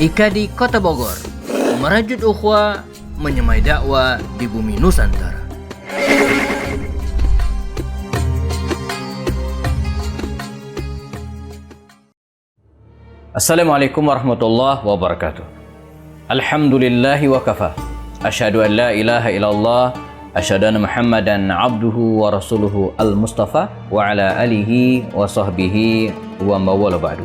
Ika di Kota Bogor, merajut ukhuwah, menyemai dakwah di bumi Nusantara. Assalamualaikum warahmatullahi wabarakatuh. Alhamdulillahi wa kafa. Asyhadu an la ilaha illallah, asyhadu anna Muhammadan abduhu wa rasuluhu al-Mustafa wa ala alihi wa sahbihi wa mawala ba'du.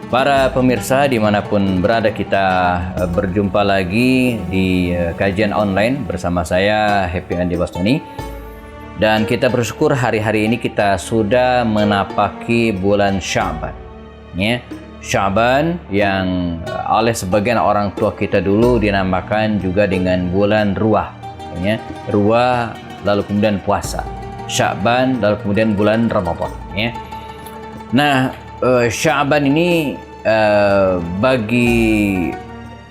Para pemirsa dimanapun berada, kita berjumpa lagi di kajian online bersama saya Happy Andi Bastoni. Dan kita bersyukur hari-hari ini kita sudah menapaki bulan Sya'ban, ya. Sya'ban yang oleh sebagian orang tua kita dulu dinamakan juga dengan bulan Ruah, ya. Ruah lalu kemudian puasa, Sya'ban lalu kemudian bulan Ramadan, ya. Nah, Sya'ban ini bagi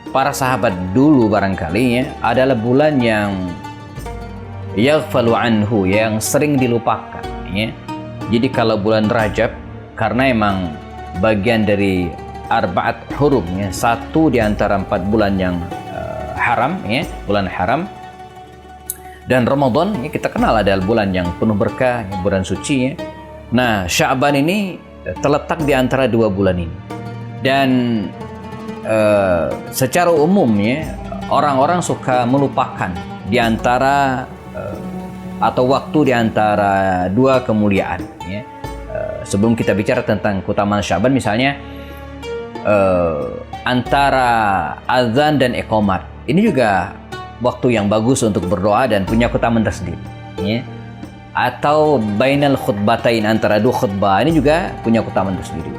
para sahabat dulu barangkali, ya, adalah bulan yang yaghfalu anhu, yang sering dilupakan, ya. Jadi kalau bulan Rajab, karena emang bagian dari arba'at hurum, ya, satu di antara 4 bulan yang haram, ya, bulan haram. Dan Ramadan, ya, kita kenal adalah bulan yang penuh berkah, ya, bulan suci, ya. Nah, Sya'ban ini terletak di antara 2 bulan ini. Dan secara umum, ya, orang-orang suka melupakan di antara atau waktu di antara 2 kemuliaan, ya. Sebelum kita bicara tentang keutamaan Sya'ban, misalnya antara azan dan iqamat, ini juga waktu yang bagus untuk berdoa dan punya keutamaan tersendiri, ya. Atau bainal khutbatain, antara 2 khutbah, ini juga punya keutamaan tersendiri.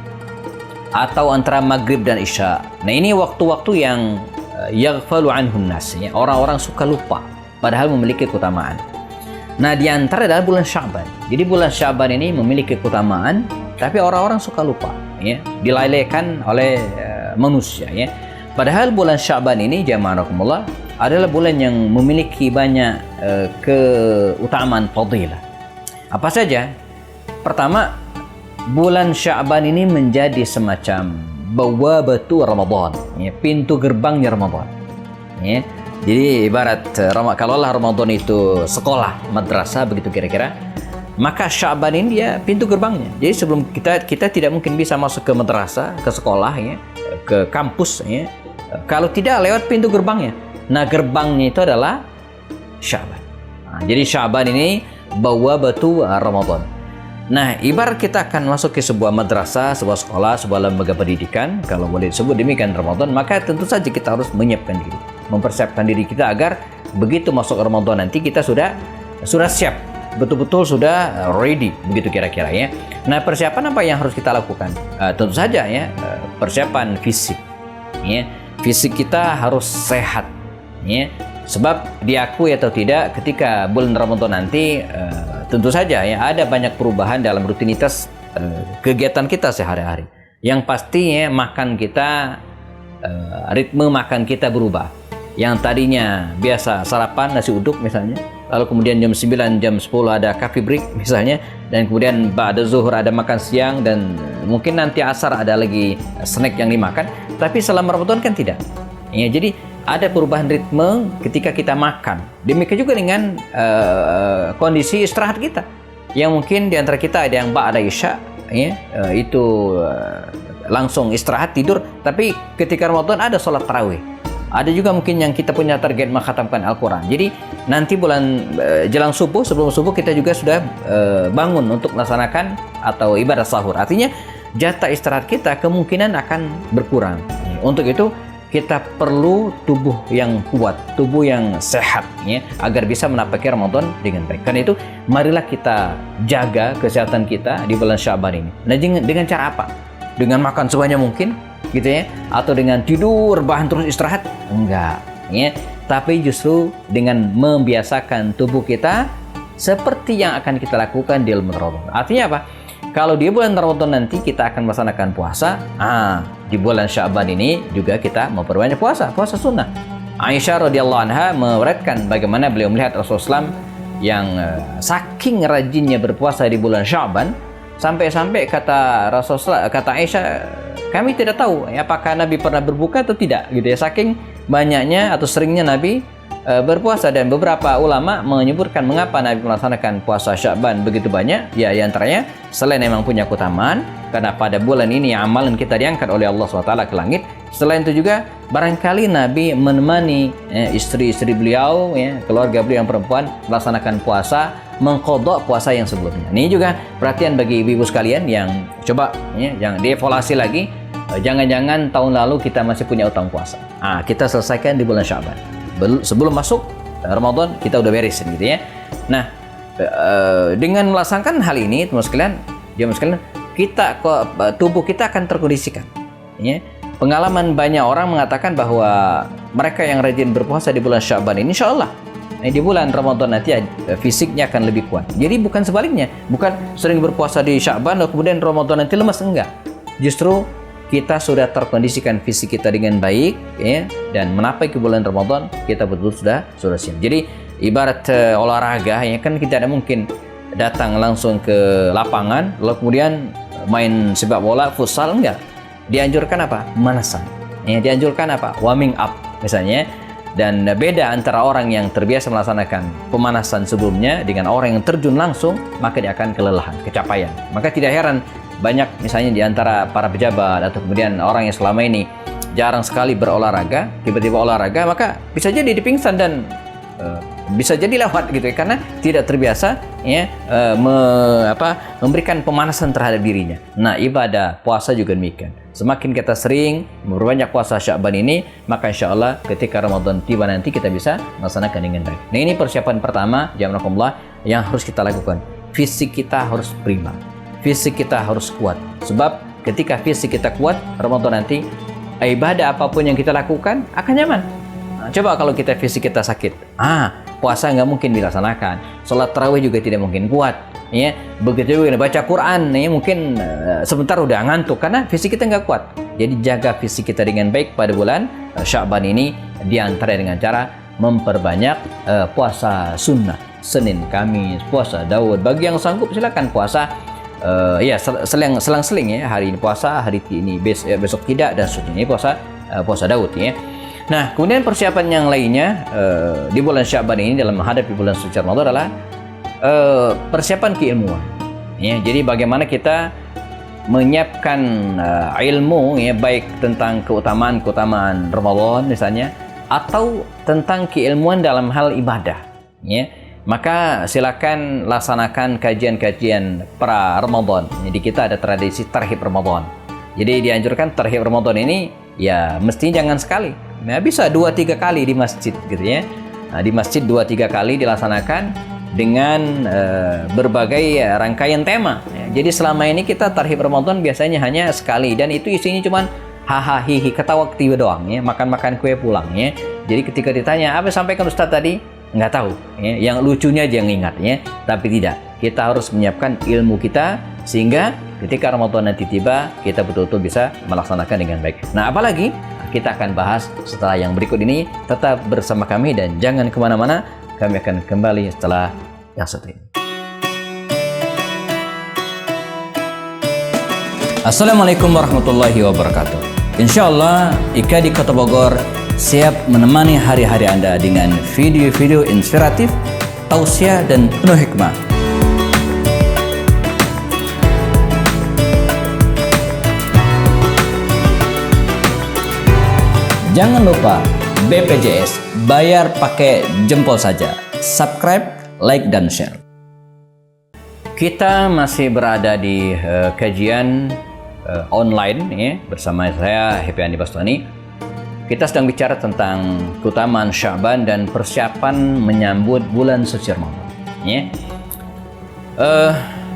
Atau antara maghrib dan isya. Nah, ini waktu-waktu yang yaghfalu anhun nas, ya, orang-orang suka lupa padahal memiliki keutamaan. Nah, di antara adalah bulan Sya'ban. Jadi bulan Sya'ban ini memiliki keutamaan, tapi orang-orang suka lupa, ya, dilalaikan oleh manusia, ya. Padahal bulan Sya'ban ini, jamaah adalah bulan yang memiliki banyak keutamaan fadilah. Apa saja? Pertama, bulan Sya'ban ini menjadi semacam bawabatu Ramadan, ya, pintu gerbangnya Ramadan, ya. Jadi ibarat kalau Ramadan itu sekolah, madrasah, begitu kira-kira, maka Sya'ban ini dia pintu gerbangnya. Jadi sebelum kita tidak mungkin bisa masuk ke madrasah, ke sekolah, ya, ke kampus, ya, kalau tidak lewat pintu gerbangnya. Nah, gerbangnya itu adalah Sya'ban. Nah, jadi Sya'ban ini bawabatu Ramadan. Nah, ibarat kita akan masuk ke sebuah madrasah, sebuah sekolah, sebuah lembaga pendidikan, kalau boleh disebut demikian Ramadan, maka tentu saja kita harus menyiapkan diri, mempersiapkan diri kita agar begitu masuk Ramadan nanti kita sudah siap, betul-betul sudah ready, begitu kira-kira, ya. Nah, persiapan apa yang harus kita lakukan? Tentu saja, ya, persiapan fisik, ya. Fisik kita harus sehat, ya. Sebab diakui atau tidak, ketika bulan Ramadan nanti tentu saja, ya, ada banyak perubahan dalam rutinitas kegiatan kita sehari-hari. Yang pastinya makan kita, ritme makan kita berubah. Yang tadinya biasa sarapan nasi uduk misalnya, lalu kemudian jam 9, jam 10 ada coffee break misalnya, dan kemudian ba'da zuhur ada makan siang, dan mungkin nanti asar ada lagi snack yang dimakan. Tapi selama Ramadan kan tidak, ya. Jadi ada perubahan ritme ketika kita makan. Demikian juga dengan kondisi istirahat kita. Yang mungkin di antara kita ada yang ba'da isya, ya, itu langsung istirahat tidur. Tapi ketika Ramadan ada sholat tarawih. Ada juga mungkin yang kita punya target mengkhatamkan Al-Quran. Jadi nanti bulan jelang subuh, sebelum subuh kita juga sudah bangun untuk melaksanakan atau ibadah sahur. Artinya jatah istirahat kita kemungkinan akan berkurang. Untuk itu kita perlu tubuh yang kuat, tubuh yang sehat, ya, agar bisa menapaki Ramadan dengan baik. Karena itu, marilah kita jaga kesehatan kita di bulan Sya'ban ini. Nah, dengan cara apa? Dengan makan sebanyak mungkin, gitu, ya, atau dengan tidur bahan terus istirahat? Enggak, ya. Tapi justru dengan membiasakan tubuh kita seperti yang akan kita lakukan di bulan Ramadan. Artinya apa? Kalau di bulan Ramadan nanti kita akan melaksanakan puasa, di bulan Sya'ban ini juga kita memperbanyak puasa sunnah. Aisyah radhiyallahu anha meriwayatkan bagaimana beliau melihat Rasulullah SAW yang saking rajinnya berpuasa di bulan Sya'ban, sampai-sampai kata Aisyah, kami tidak tahu apakah Nabi pernah berbuka atau tidak gitu ya. Saking banyaknya atau seringnya Nabi berpuasa, dan beberapa ulama menyebutkan mengapa Nabi melaksanakan puasa Sya'ban begitu banyak. Ya, di antaranya selain memang punya keutamaan karena pada bulan ini amalan kita diangkat oleh Allah SWT ke langit. Selain itu juga barangkali Nabi menemani istri-istri beliau, keluarga beliau yang perempuan melaksanakan puasa, mengqadha puasa yang sebelumnya. Ini juga perhatian bagi ibu-ibu sekalian yang coba jangan dievaluasi lagi. Jangan-jangan tahun lalu kita masih punya utang puasa. Kita selesaikan di bulan Sya'ban. Sebelum masuk Ramadan kita udah beresin gitu ya. Nah, dengan melaksanakan hal ini teman-teman sekalian, tubuh kita akan terkondisikan. Ya. Pengalaman banyak orang mengatakan bahwa mereka yang rajin berpuasa di bulan Sya'ban ini, insya Allah di bulan Ramadan nanti fisiknya akan lebih kuat. Jadi bukan sebaliknya, bukan sering berpuasa di Sya'ban lalu kemudian Ramadan nanti lemas, enggak. Justru kita sudah terkondisikan fisik kita dengan baik, ya, dan menapai ke bulan Ramadan kita betul sudah siap. Jadi ibarat olahraga, ya kan, kita tidak mungkin datang langsung ke lapangan lalu kemudian main sepak bola, futsal, enggak. Dianjurkan apa? Pemanasan. Ya, dianjurkan apa? Warming up misalnya. Dan beda antara orang yang terbiasa melaksanakan pemanasan sebelumnya dengan orang yang terjun langsung, maka dia akan kelelahan, kecapaian. Maka tidak heran banyak misalnya di antara para pejabat atau kemudian orang yang selama ini jarang sekali berolahraga, tiba-tiba olahraga, maka bisa jadi dipingsan dan bisa jadi lewat gitu ya, karena tidak terbiasa ya memberikan pemanasan terhadap dirinya. Nah, ibadah puasa juga demikian. Semakin kita sering memperbanyak puasa Sya'ban ini, maka insya Allah ketika Ramadan tiba nanti kita bisa melaksanakan dengan baik. Nah, ini persiapan pertama jamaah yang harus kita lakukan. Fisik kita harus prima. Fisik kita harus kuat. Sebab ketika fisik kita kuat, Ramadan nanti ibadah apapun yang kita lakukan akan nyaman. Nah, coba kalau kita fisik kita sakit, puasa nggak mungkin dilaksanakan. Sholat tarawih juga tidak mungkin kuat. Ya, begitu juga baca Quran, ya mungkin sebentar udah ngantuk karena fisik kita nggak kuat. Jadi jaga fisik kita dengan baik pada bulan Sya'ban ini, diantara dengan cara memperbanyak puasa sunnah, Senin, Kamis, puasa Daud. Bagi yang sanggup silakan puasa. Selang-seling ya, hari ini puasa, hari ini besok tidak, dan seterusnya. Ini puasa Daud ya. Nah, kemudian persiapan yang lainnya di bulan Sya'ban ini dalam menghadapi bulan suci Ramadan adalah persiapan keilmuan. Ya, jadi bagaimana kita menyiapkan ilmu ya, baik tentang keutamaan Ramadan misalnya, atau tentang keilmuan dalam hal ibadah. Ya. Maka silakan laksanakan kajian-kajian pra Ramadan. Jadi kita ada tradisi tarhib Ramadan. Jadi dianjurkan tarhib Ramadan ini ya mesti jangan sekali. Nah, bisa 2-3 kali di masjid gitu ya. Nah, di masjid 2-3 kali dilaksanakan dengan berbagai rangkaian tema. Ya, jadi selama ini kita tarhib Ramadan biasanya hanya sekali, dan itu isinya cuma hahaha hihi, ketawa ketiwa doang ya, makan-makan kue pulang ya. Jadi ketika ditanya apa sampaikan Ustadz tadi, nggak tahu ya, yang lucunya aja yang ingat ya. Tapi tidak, kita harus menyiapkan ilmu kita sehingga ketika Ramadan nanti tiba kita betul-betul bisa melaksanakan dengan baik. Nah, apalagi kita akan bahas setelah yang berikut ini. Tetap bersama kami dan jangan kemana-mana, kami akan kembali setelah yang satu ini. Assalamualaikum warahmatullahi wabarakatuh. Insyaallah Ika di Kota Bogor siap menemani hari-hari Anda dengan video-video inspiratif, tausiah dan penuh hikmah. Jangan lupa BPJS, bayar pakai jempol saja. Subscribe, like, dan share. Kita masih berada di kajian online ya, bersama saya Happy Andi Bastoni. Kita sedang bicara tentang keutamaan Sya'ban dan persiapan menyambut bulan suci Ramadan. Ya.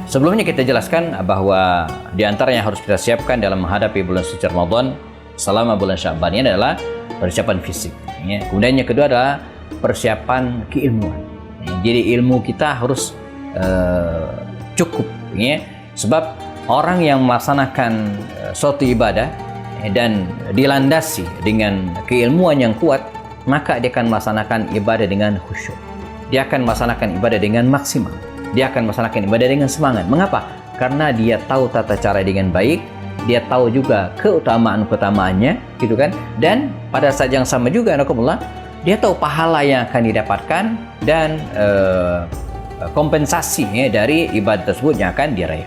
Sebelumnya kita jelaskan bahwa di antara yang harus kita siapkan dalam menghadapi bulan suci Ramadan selama bulan Sya'ban ini adalah persiapan fisik. Ya. Kemudian yang kedua adalah persiapan keilmuan. Ya. Jadi ilmu kita harus cukup. Ya. Sebab orang yang melaksanakan suatu ibadah dan dilandasi dengan keilmuan yang kuat, maka dia akan melaksanakan ibadah dengan khusyuk. Dia akan melaksanakan ibadah dengan maksimal. Dia akan melaksanakan ibadah dengan semangat. Mengapa? Karena dia tahu tata cara dengan baik, dia tahu juga keutamaan-keutamaannya, gitu kan. Dan pada saat yang sama juga, dia tahu pahala yang akan didapatkan dan kompensasi dari ibadah tersebut yang akan diraih.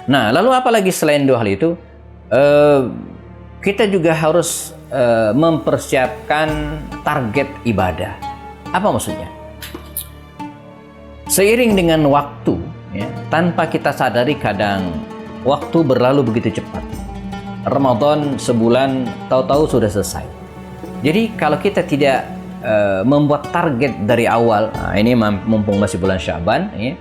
Nah, lalu apalagi selain dua hal itu, kita juga harus mempersiapkan target ibadah. Apa maksudnya? Seiring dengan waktu, ya, tanpa kita sadari kadang waktu berlalu begitu cepat. Ramadan sebulan tahu-tahu sudah selesai. Jadi kalau kita tidak membuat target dari awal, nah ini mumpung masih bulan Syaban, ya,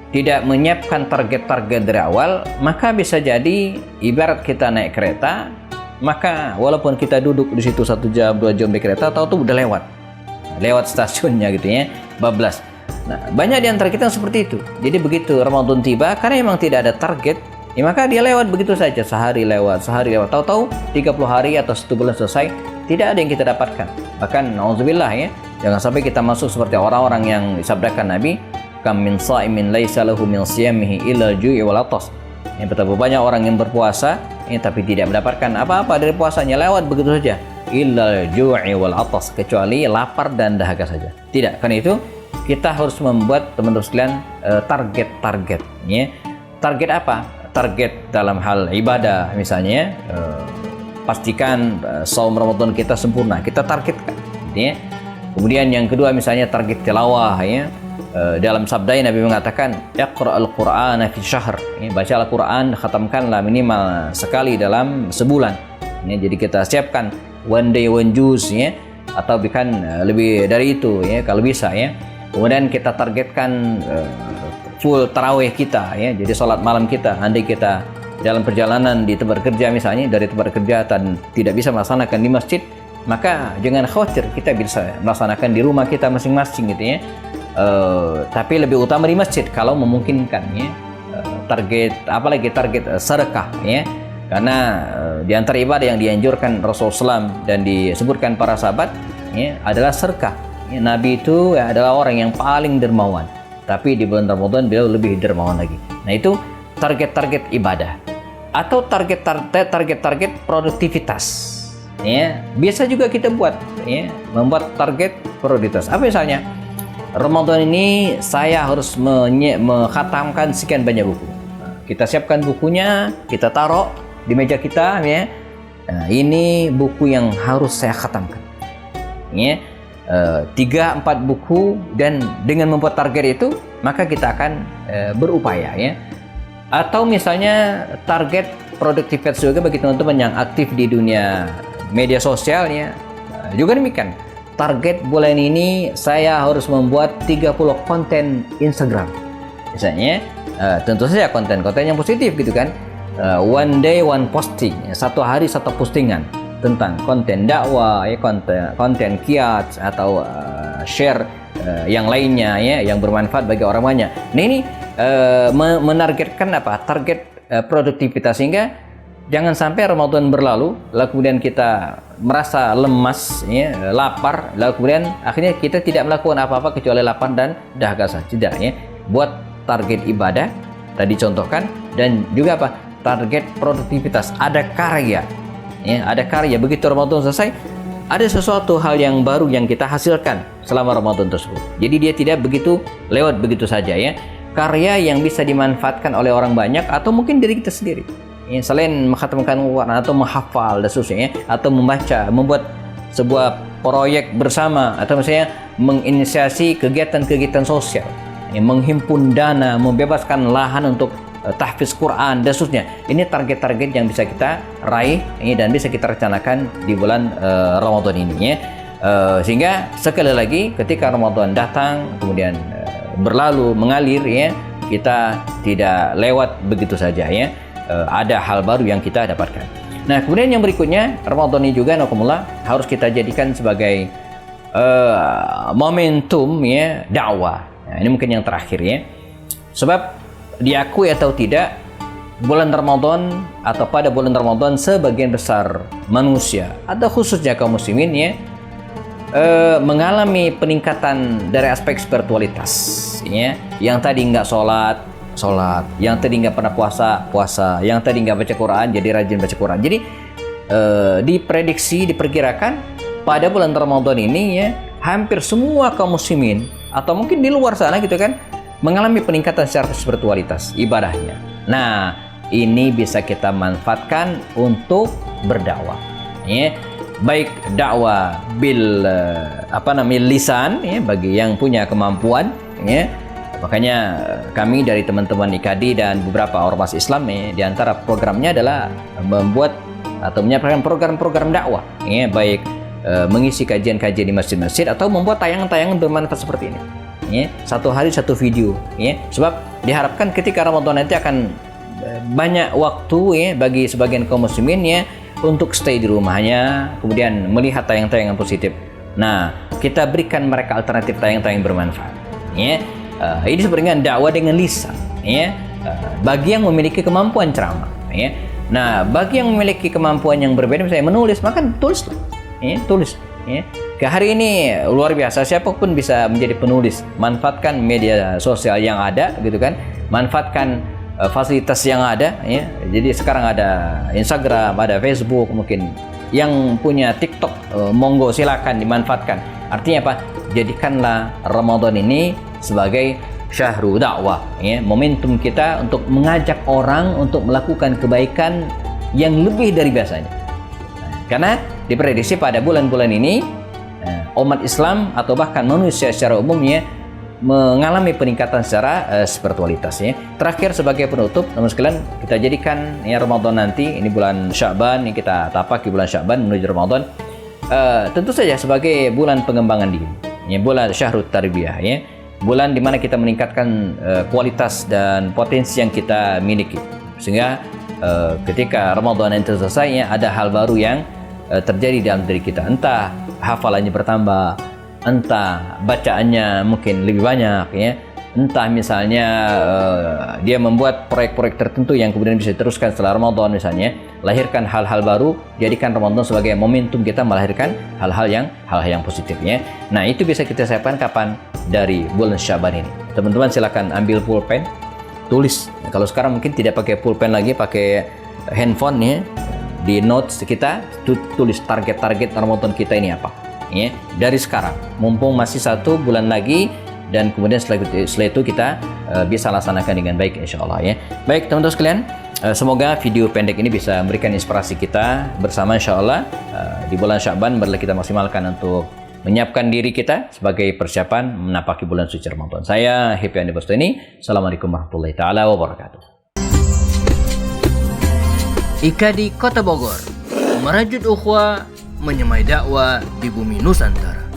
tidak menyiapkan target-target dari awal, maka bisa jadi ibarat kita naik kereta, maka walaupun kita duduk di situ 1 jam 2 jam di kereta, tahu-tahu udah lewat stasiunnya gitu ya, bablas. Nah, banyak di antara kita yang seperti itu. Jadi begitu Ramadan tiba, karena memang tidak ada target, ya maka dia lewat begitu saja, sehari lewat, tahu-tahu 30 hari atau 1 bulan selesai, tidak ada yang kita dapatkan. Bahkan nauzubillah ya, jangan sampai kita masuk seperti orang-orang yang disabdakan Nabi, kam min sha'imin laisa lahu min siyamihi illa al-ju'i wal 'atas. Yang betapa banyak orang yang berpuasa tapi tidak mendapatkan apa-apa dari puasanya, lewat begitu saja, illa al-ju'i wal 'atas, kecuali lapar dan dahaga saja. Tidak, karena itu kita harus membuat teman-teman sekalian target-target ya. Target apa? Target dalam hal ibadah misalnya, pastikan saum Ramadan kita sempurna, kita targetkan ya. Kemudian yang kedua misalnya target tilawah ya. Dalam sabda Nabi mengatakan iqra'al Qur'ana fi syahr, ya, baca Al-Qur'an, khatamkanlah minimal sekali dalam sebulan ya. Jadi kita siapkan one day one juz ya, atau bahkan lebih dari itu ya kalau bisa ya. Kemudian kita targetkan full tarawih kita ya. Jadi sholat malam kita, andai kita dalam perjalanan di tempat kerja misalnya, dari tempat kerja dan tidak bisa melaksanakan di masjid, maka jangan khawatir, kita bisa melaksanakan di rumah kita masing-masing gitu ya. Tapi lebih utama di masjid kalau memungkinkan ya. Apalagi target sedekah ya. Karena di antara ibadah yang dianjurkan Rasulullah SAW dan disebutkan para sahabat ya, adalah sedekah. Ya, Nabi itu ya, adalah orang yang paling dermawan. Tapi di bulan Ramadan beliau lebih dermawan lagi. Nah, itu target-target ibadah atau target produktivitas ya, biasa juga kita buat ya, membuat target produktivitas. Apa misalnya, Ramadan ini saya harus menghatamkan sekian banyak buku. Nah, kita siapkan bukunya, kita taruh di meja kita ya. Nah, ini buku yang harus saya khatamkan ya. 3-4 buku, dan dengan membuat target itu maka kita akan berupaya ya. Atau misalnya target produktivitas juga bagi teman-teman yang aktif di dunia media sosial ya, juga demikian. Target bulan ini saya harus membuat 30 konten Instagram misalnya. Tentu saja konten-konten yang positif gitu kan. One day one posting, satu hari satu postingan tentang konten dakwah ya, konten kiat atau share yang lainnya ya, yang bermanfaat bagi orang banyak. Nah, ini menargetkan apa? Target produktivitas, sehingga jangan sampai Ramadan berlalu lalu kemudian kita merasa lemas ya, lapar, lalu kemudian akhirnya kita tidak melakukan apa-apa kecuali lapar dan dahaga saja. Tidak ya. Buat target ibadah tadi contohkan, dan juga apa? Target produktivitas, ada karya. Ya, ada karya. Begitu Ramadan selesai, ada sesuatu hal yang baru yang kita hasilkan selama Ramadan tersebut. Jadi dia tidak begitu lewat begitu saja ya. Karya yang bisa dimanfaatkan oleh orang banyak atau mungkin diri kita sendiri. Ya, selain menghatamkan Quran atau menghafal dan seterusnya ya, atau membaca, membuat sebuah proyek bersama, atau misalnya menginisiasi kegiatan-kegiatan sosial, ya, menghimpun dana, membebaskan lahan untuk tahfiz Quran dan seterusnya. Ini target-target yang bisa kita raih ini dan bisa kita rencanakan di bulan Ramadan ini ya. Sehingga sekali lagi ketika Ramadan datang kemudian berlalu mengalir ya, kita tidak lewat begitu saja ya. Ada hal baru yang kita dapatkan. Nah, kemudian yang berikutnya, Ramadan ini juga harus kita jadikan sebagai momentum ya, dakwah. Nah, ini mungkin yang terakhir ya. Sebab diakui atau tidak, bulan Ramadan atau pada bulan Ramadan sebagian besar manusia atau khususnya kaum muslimin ya, mengalami peningkatan dari aspek spiritualitas ya. Yang tadi nggak sholat sholat, yang tadi nggak pernah puasa, yang tadi nggak baca Quran jadi rajin baca Quran. Jadi diprediksi, diperkirakan pada bulan Ramadan ini ya hampir semua kaum muslimin atau mungkin di luar sana gitu kan mengalami peningkatan secara spiritualitas ibadahnya. Nah, ini bisa kita manfaatkan untuk berdakwah. Ya. Baik dakwah bil lisan ya bagi yang punya kemampuan ya. Makanya kami dari teman-teman IKADI dan beberapa ormas Islam ya, di antara programnya adalah membuat atau menyiapkan program-program dakwah ya, baik mengisi kajian-kajian di masjid-masjid atau membuat tayangan-tayangan bermanfaat seperti ini. Ya, satu hari satu video ya. Sebab diharapkan ketika Ramadan nanti akan banyak waktu ya bagi sebagian kaum muslimin ya untuk stay di rumahnya, kemudian melihat tayangan-tayangan positif. Nah, kita berikan mereka alternatif tayangan-tayangan bermanfaat. Ya, ini sebenarnya dakwah dengan lisan. Ya, bagi yang memiliki kemampuan ceramah. Ya, nah bagi yang memiliki kemampuan yang berbeda, misalnya menulis, maka tulis, ya, tulis. Ya, ke hari ini luar biasa. Siapapun bisa menjadi penulis. Manfaatkan media sosial yang ada, gitu kan? Manfaatkan fasilitas yang ada ya. Jadi sekarang ada Instagram, ada Facebook, mungkin yang punya TikTok monggo silakan dimanfaatkan. Artinya apa? Jadikanlah Ramadan ini sebagai syahrul dakwah ya, momentum kita untuk mengajak orang untuk melakukan kebaikan yang lebih dari biasanya. Karena diprediksi pada bulan-bulan ini umat Islam atau bahkan manusia secara umumnya mengalami peningkatan secara spiritualitas ya. Terakhir sebagai penutup, teman sekalian, kita jadikan ya Ramadan nanti, ini bulan Sya'ban, ini kita tapaki bulan Sya'ban menuju Ramadan, tentu saja sebagai bulan pengembangan diri, ya, bulan Syahrut Tarbiyah ya, bulan di mana kita meningkatkan kualitas dan potensi yang kita miliki, sehingga ketika Ramadan nanti selesai ya, ada hal baru yang terjadi dalam diri kita, entah hafalannya bertambah, entah bacaannya mungkin lebih banyak ya, entah misalnya dia membuat proyek-proyek tertentu yang kemudian bisa diteruskan setelah Ramadan, misalnya lahirkan hal-hal baru, jadikan Ramadan sebagai momentum kita melahirkan hal-hal yang positif ya. Nah, itu bisa kita siapkan kapan? Dari bulan Sya'ban ini. Teman-teman silakan ambil pulpen, tulis. Kalau sekarang mungkin tidak pakai pulpen lagi, pakai handphone ya, di notes kita tulis target-target Ramadan kita ini apa ya, dari sekarang mumpung masih 1 bulan lagi, dan kemudian setelah itu kita bisa laksanakan dengan baik insyaallah ya. Baik teman-teman sekalian, semoga video pendek ini bisa memberikan inspirasi kita bersama insyaallah di bulan Sya'ban. Marilah kita maksimalkan untuk menyiapkan diri kita sebagai persiapan menapaki bulan suci Ramadan. Saya Happy Andi Bustami. Assalamualaikum warahmatullahi taala wabarakatuh. IKADI Kota Bogor merajut ukhuwah, menyemai dakwah di bumi Nusantara.